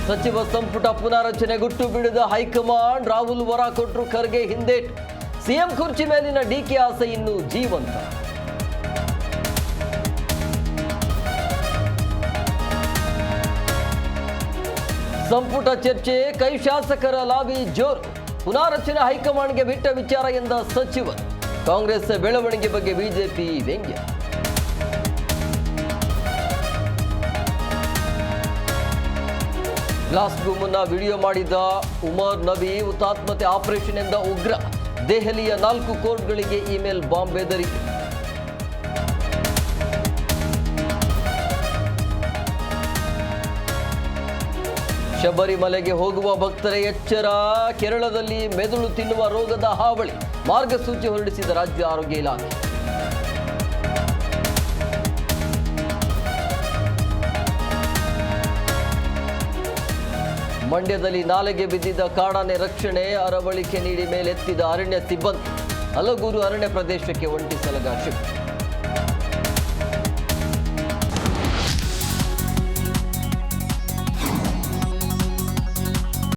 ಸಚಿವ ಸಂಪುಟ ಪುನಾರಚನೆ ಗುಟ್ಟು ಬಿಡಿದ ಹೈಕಮಾಂಡ್. ರಾಹುಲ್ ವರ ಕೊಟ್ಟರು, ಖರ್ಗೆ ಹಿಂದೇಟು. ಸಿಎಂ ಕುರ್ಚಿ ಮೇಲಿನ ಡಿಕೆ ಆಸೆ ಇನ್ನೂ ಜೀವಂತ. ಸಂಪುಟ ಚರ್ಚೆ, ಕೈ ಶಾಸಕರ ಲಾಬಿ ಜೋರು. ಪುನಾರಚನೆ ಹೈಕಮಾಂಡ್ಗೆ ಬಿಟ್ಟ ವಿಚಾರ ಎಂದ ಸಚಿವರು. ಕಾಂಗ್ರೆಸ್ ಬೆಳವಣಿಗೆ ಬಗ್ಗೆ ಬಿಜೆಪಿ ವ್ಯಂಗ್ಯ. ಬ್ಲಾಸ್ಟ್ಗೂ ಮುನ್ನ ವಿಡಿಯೋ ಮಾಡಿದ ಉಮರ್ ನಬಿ ಹುತಾತ್ಮತೆ ಆಪರೇಷನ್ ಎಂದ ಉಗ್ರ. ದೆಹಲಿಯ 4 ಕೋರ್ಟ್ಗಳಿಗೆ ಇಮೇಲ್ ಬಾಂಬ್ ಬೆದರಿಕೆ. ಶಬರಿಮಲೆಗೆ ಹೋಗುವ ಭಕ್ತರೇ ಎಚ್ಚರ. ಕೇರಳದಲ್ಲಿ ಮೆದುಳು ತಿನ್ನುವ ರೋಗದ ಹಾವಳಿ. ಮಾರ್ಗಸೂಚಿ ಹೊರಡಿಸಿದ ರಾಜ್ಯ ಆರೋಗ್ಯ ಇಲಾಖೆ. ಮಂಡ್ಯದಲ್ಲಿ ನಾಲೆಗೆ ಬಿದ್ದಿದ್ದ ಕಾಡಾನೆ ರಕ್ಷಣೆ. ಅರವಳಿಕೆ ನೀಡಿ ಮೇಲೆತ್ತಿದ ಅರಣ್ಯ ಸಿಬ್ಬಂದಿ. ಹಲಗೂರು ಅರಣ್ಯ ಪ್ರದೇಶಕ್ಕೆ ಒಂಟಿ ಸಲಗ ಶಿಫ್ಟ್.